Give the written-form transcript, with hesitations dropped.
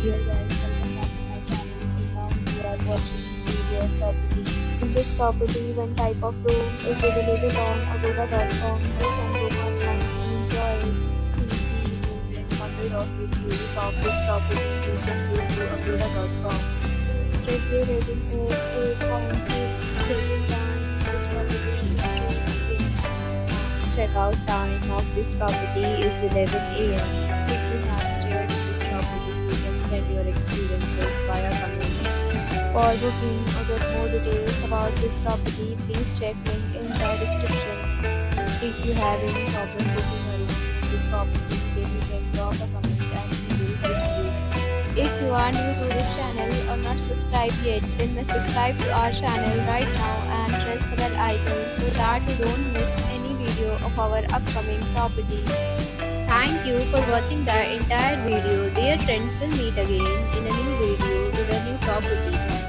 Dear guys, welcome back to my channel. And now we are watching video of property. In this property, one type of room is available on agoda.com. You can book online and enjoy it. To see more than 100 of reviews of this property, you can go to agoda.com. Its review rating is 8.6. Check-in time of this property is 2 p.m. Check-out time of this property is 11 a.m. If you have stayed in this property, you can send your experiences via comments. For booking or get more details about this property, please check link in the description. If you have any problem booking a room in this property, then you can drop a comment and we will help you. If you are new to this channel or not subscribed yet, then subscribe to our channel right now and press the bell icon so that you don't miss any video of our upcoming property. Thank you for watching the entire video. Dear friends, will meet again in a new video with a new property.